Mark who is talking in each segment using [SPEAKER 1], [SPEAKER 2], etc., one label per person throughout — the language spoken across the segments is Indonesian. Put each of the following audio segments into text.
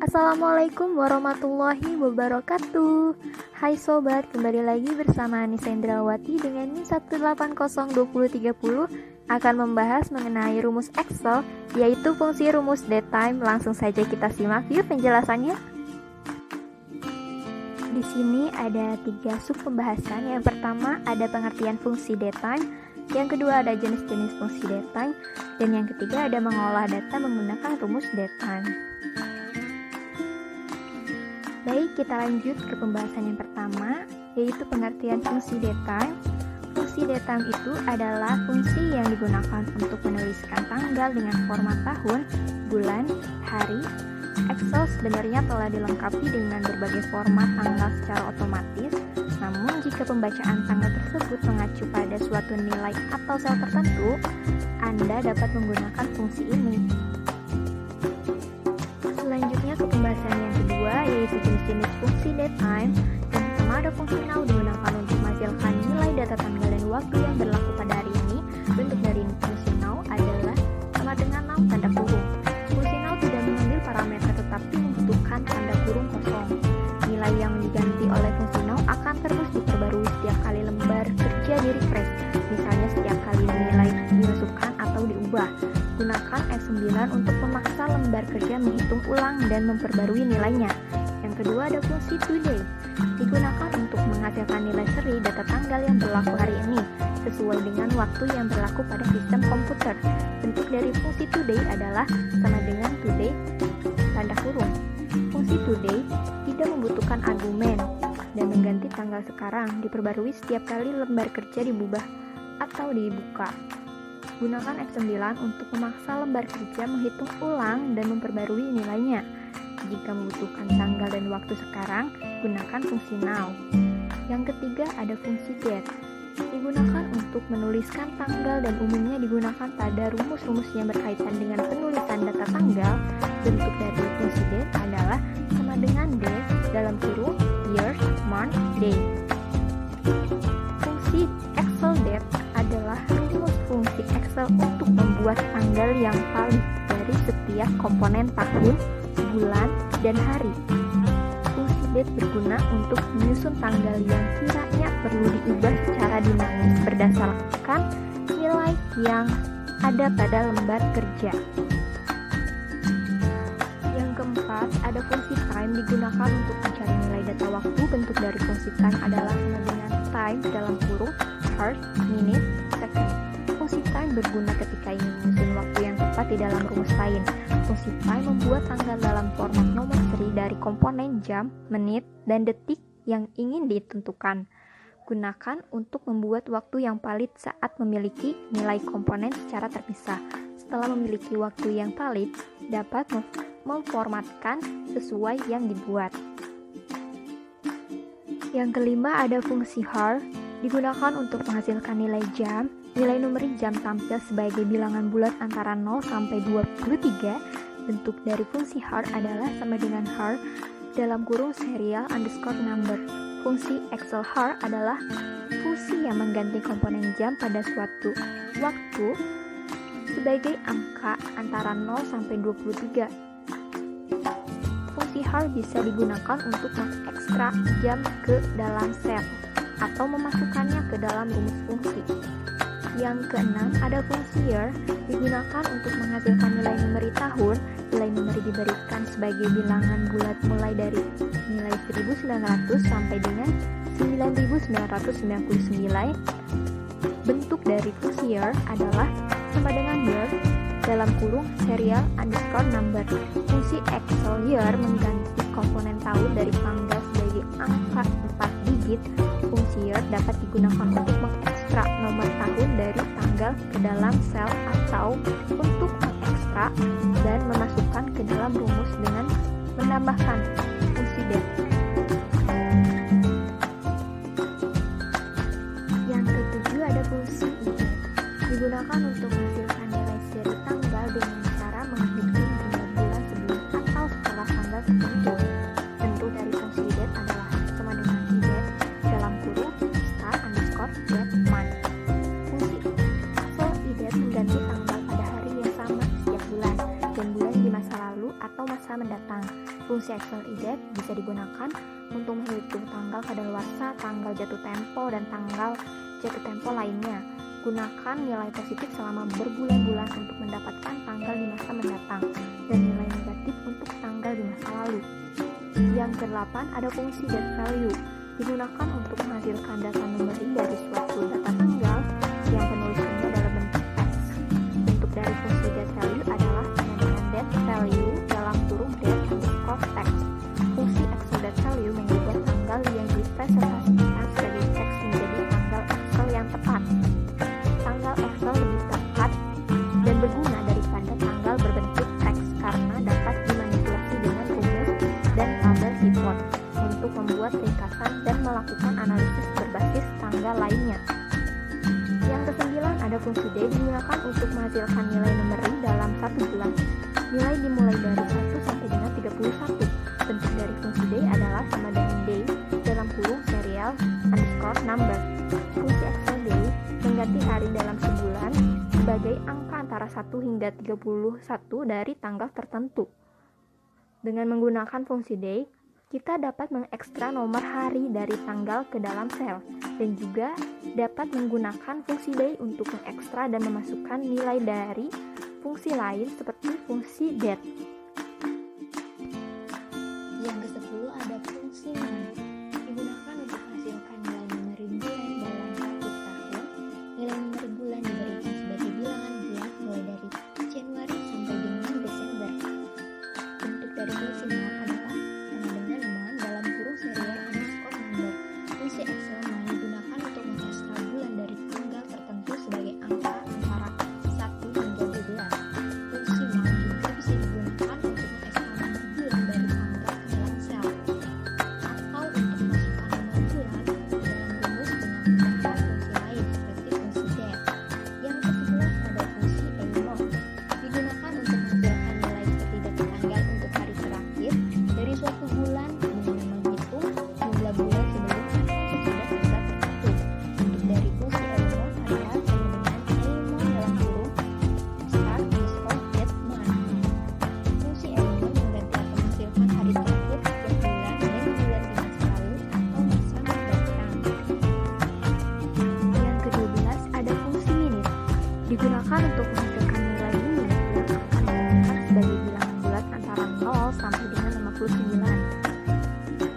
[SPEAKER 1] Assalamualaikum warahmatullahi wabarakatuh. Hai sobat, kembali lagi bersama Anissa Indrawati dengan NIM 1802030 akan membahas mengenai rumus Excel, yaitu fungsi rumus datetime. Langsung saja kita simak yuk penjelasannya. Di sini ada 3 sub pembahasan. Yang pertama ada pengertian fungsi datetime, yang kedua ada jenis-jenis fungsi datetime, dan yang ketiga ada mengolah data menggunakan rumus datetime. Baik, kita lanjut ke pembahasan yang pertama, yaitu pengertian fungsi datetime. Fungsi datetime itu adalah fungsi yang digunakan untuk menuliskan tanggal dengan format tahun, bulan, hari. Excel sebenarnya telah dilengkapi dengan berbagai format tanggal secara otomatis, namun jika pembacaan tanggal tersebut mengacu pada suatu nilai atau sel tertentu, Anda dapat menggunakan fungsi ini. Selanjutnya ke pembahasan yang kedua, yaitu jenis-jenis fungsi datetime. Yang pertama ada fungsi now, digunakan untuk menghasilkan nilai data tanggal dan waktu yang berlaku pada hari ini. Bentuk dari fungsi now adalah sama dengan now tanda kurung. Fungsi now tidak mengambil parameter tetapi membutuhkan tanda kurung kosong. Nilai yang diganti oleh fungsi now akan terus diperbarui setiap kali lembar kerja di refresh. Misalnya setiap kali nilai dimasukkan atau diubah. Gunakan F9 untuk memaksa lembar kerja menghitung ulang dan memperbarui nilainya. Yang kedua ada fungsi today, digunakan untuk menghasilkan nilai seri data tanggal yang berlaku hari ini sesuai dengan waktu yang berlaku pada sistem komputer. Bentuk dari fungsi today adalah sama dengan today tanda kurung. Fungsi today tidak membutuhkan argumen dan mengganti tanggal sekarang, diperbarui setiap kali lembar kerja diubah atau dibuka. Gunakan F9 untuk memaksa lembar kerja menghitung ulang dan memperbarui nilainya. Jika membutuhkan tanggal dan waktu sekarang, gunakan fungsi now. Yang ketiga ada fungsi date, digunakan untuk menuliskan tanggal dan umumnya digunakan pada rumus-rumus yang berkaitan dengan penulisan data tanggal. Bentuk dari fungsi date adalah sama dengan date dalam kurung years, month, day. Fungsi Excel date adalah rumus fungsi Excel untuk membuat tanggal yang valid dari setiap komponen tahun, bulan, dan hari. Fungsi date berguna untuk menyusun tanggal yang kiranya perlu diubah secara dinamis berdasarkan nilai yang ada pada lembar kerja. Yang keempat, ada fungsi time, digunakan untuk mencari nilai data waktu. Bentuk dari fungsi time adalah sama dengan time dalam kurung hours, minute, second. Fungsi time berguna ketika ingin menyusun waktu yang tepat di dalam rumus lain. Fungsi time membuat tanggal dalam format nomor seri dari komponen jam, menit, dan detik yang ingin ditentukan. Gunakan untuk membuat waktu yang valid saat memiliki nilai komponen secara terpisah. Setelah memiliki waktu yang valid, dapat memformatkan sesuai yang dibuat. Yang kelima ada fungsi hour, digunakan untuk menghasilkan nilai jam. Nilai numerik jam tampil sebagai bilangan bulat antara 0 sampai 23. Bentuk dari fungsi hour adalah sama dengan hour dalam kurung serial underscore number. Fungsi Excel hour adalah fungsi yang mengganti komponen jam pada suatu waktu sebagai angka antara 0 sampai 23. Fungsi hour bisa digunakan untuk mengekstrak jam ke dalam sel atau memasukkannya ke dalam rumus fungsi. Yang keenam ada fungsi year, digunakan untuk menghasilkan nilai numeri tahun. Nilai numeri diberikan sebagai bilangan bulat mulai dari nilai 1900 sampai dengan 9999. Bentuk dari fungsi year adalah sama dengan year dalam kurung serial underscore number. Fungsi Excel year mengganti komponen tahun dari tanggal sebagai angka 4 digit. Fungsi year dapat digunakan untuk mengekstrak nomor tahun dari tanggal ke dalam sel atau untuk mengekstrak dan memasukkan ke dalam rumus dengan menambahkan fungsi date. Yang ketujuh ada fungsi event, digunakan untuk menghasilkan nilai seri tanggal dengan cara menghitung jumlah bulan sebelum atau setelah tanggal tertentu. Bentuk dari fungsi date adalah sama dengan date dalam kurung start underscore date month. Fungsi Excel date mengganti tanggal pada hari yang sama setiap bulan, dan bulan di masa lalu atau masa mendatang. Fungsi Excel IDET bisa digunakan untuk menghitung tanggal kadaluarsa, tanggal jatuh tempo, dan tanggal jatuh tempo lainnya. Gunakan nilai positif selama berbulan-bulan untuk mendapatkan tanggal di masa mendatang, dan nilai negatif untuk tanggal di masa lalu. Yang kedelapan, ada fungsi DATE_VALUE, digunakan untuk menghasilkan data numeri dari suatu data tanggal yang penulisannya dalam bentuk teks. Bentuk dari fungsi DATE_VALUE adalah sama dengan DATE_VALUE dalam kurung date_text. Fungsi Excel DATE_VALUE mengubah tanggal yang dipresentasikan sebagai teks menjadi tanggal Excel yang tepat. Tanggal Excel lebih tepat dan berguna daripada tanggal berbentuk teks karena dapat dimanipulasi dengan rumus dan tabel pivot untuk membuat ringkasan dan melakukan analisis berbasis tanggal lainnya. Yang kesembilan, ada fungsi D digunakan untuk menghasilkan nilai numeri dalam satu bulan. Nilai dimulai dari 1 sampai dengan 31. Bentuk dari fungsi D adalah sama dengan day dalam kurung serial underscore number. Fungsi Excel D mengganti hari dalam sebulan sebagai angka antara 1 hingga 31 dari tanggal tertentu. Dengan menggunakan fungsi day, kita dapat mengekstra nomor hari dari tanggal ke dalam sel, dan juga dapat menggunakan fungsi day untuk mengekstra dan memasukkan nilai dari fungsi lain seperti fungsi date. Yang ke-10 ada fungsi month, digunakan untuk menghasilkan nilai numeri bulan dalam satu tahun. Nilai numeri bulan diberikan sebagai bilangan bulan mulai dari Januari sampai dengan Desember. Bentuk dari fungsi month adalah sama dengan month dalam kurung serial underscore number. Fungsi Excel month digunakan untuk mengekstra bulan dari tanggal tertentu sebagai angka antara 1 hingga 12. Fungsi month juga bisa digunakan untuk mengekstra nomor bulan dari tanggal ke dalam sel, atau untuk memasukkan nomor bulan ke dalam rumus dengan menggunakan fungsi lain seperti fungsi date. Yang ke-11 ada fungsi AMOD, digunakan untuk menghasilkan nilai seperti data tanggal untuk hari terakhir dari suatu bulan dengan menghitung jumlah bulan sebelum atau sesudah tanggal tertentu. Bentuk dari fungsi AMOD adalah sama dengan AMOD dalam kurung start underscore date month. Fungsi AMOD mengganti atau menghasilkan hari terakhir setiap bulan dan bulan di masa lalu atau masa mendatang. Yang ke-12 ada fungsi minute, digunakan untuk menghasilkan nilai minute yang akan digunakan sebagai bilangan bulat antara 0 sampai dengan 59.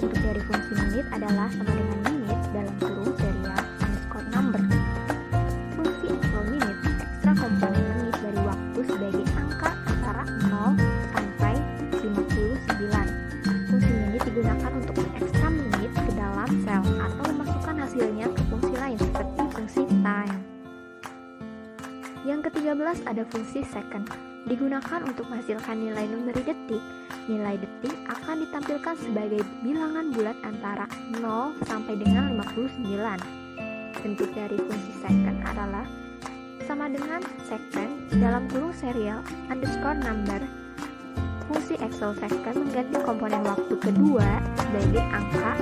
[SPEAKER 1] Bentuk dari fungsi minute adalah sama dengan minute dalam kurung serial underscore number. Fungsi Excel minute ekstra komponen menit dari waktu sebagai angka antara 0 sampai 59. Fungsi minute digunakan untuk mengekstra menit ke dalam sel atau memasukkan hasilnya ke fungsi lain seperti fungsi time. Yang ke-13 ada fungsi second, digunakan untuk menghasilkan nilai numeri detik. Nilai detik akan ditampilkan sebagai bilangan bulat antara 0 sampai dengan 59. Bentuk dari fungsi second adalah sama dengan second dalam kurung serial underscore number. Fungsi Excel second mengganti komponen waktu kedua sebagai angka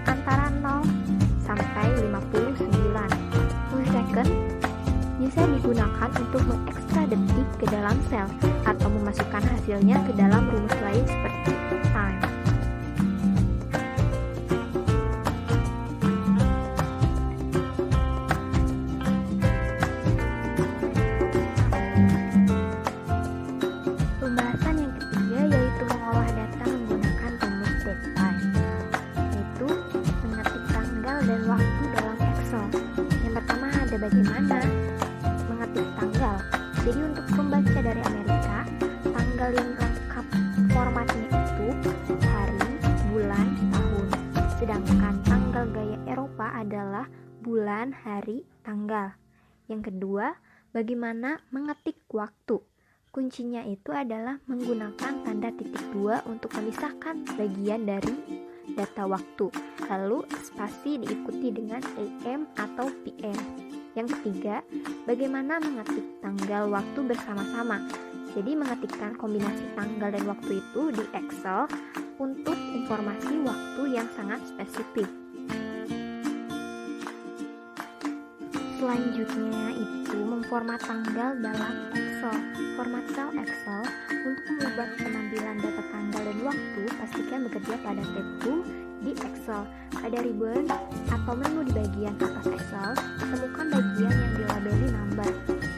[SPEAKER 1] antara 0 sampai 59. Fungsi second bisa digunakan untuk mengekstra detik ke dalam sel atau memasukkan hasilnya ke dalam rumus lain seperti time. Pembahasan yang ketiga yaitu mengolah data menggunakan rumus DATE_TIME, yaitu mengetik tanggal dan waktu dalam Excel. Yang pertama ada bagaimana mengetik tanggal. Jadi untuk pembaca dari Amerika, tanggal yang lengkap formatnya itu hari, bulan, tahun. Sedangkan tanggal gaya Eropa adalah bulan, hari, tanggal. Yang kedua, bagaimana mengetik waktu. Kuncinya itu adalah menggunakan tanda titik 2 untuk memisahkan bagian dari data waktu. Lalu spasi diikuti dengan AM atau PM. Yang ketiga, bagaimana mengetik tanggal waktu bersama-sama. Jadi mengetikkan kombinasi tanggal dan waktu itu di Excel untuk informasi waktu yang sangat spesifik. Selanjutnya itu memformat tanggal dalam Excel. Excel. Format sel Excel. Untuk mengubah penampilan data tanggal dan waktu, pastikan bekerja pada tab Home di Excel. Pada ribbon atau menu di bagian atas Excel, temukan bagian yang dilabeli number.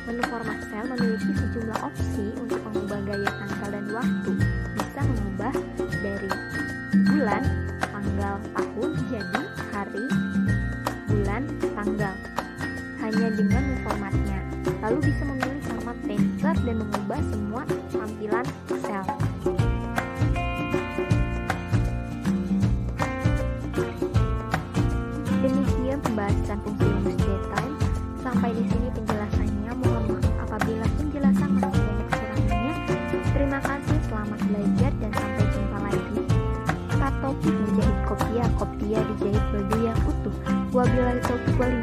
[SPEAKER 1] Menu format sel memiliki sejumlah opsi untuk mengubah gaya tanggal dan waktu. Bisa mengubah dari bulan, tanggal, tahun jadi hari, bulan, tanggal. Hanya dengan memformatnya. Lalu bisa memilih format teaser dan mengubah semua tampilan sel. Demikian pembahasan fungsi rumus datetime. Sampai di sini penjelasannya. Mohon maaf apabila penjelasan masih banyak kekurangannya. Terima kasih, selamat belajar dan sampai jumpa lagi. Start topik menjahit kopiah dijahit baju yang utuh. Wabillahi taufiq wal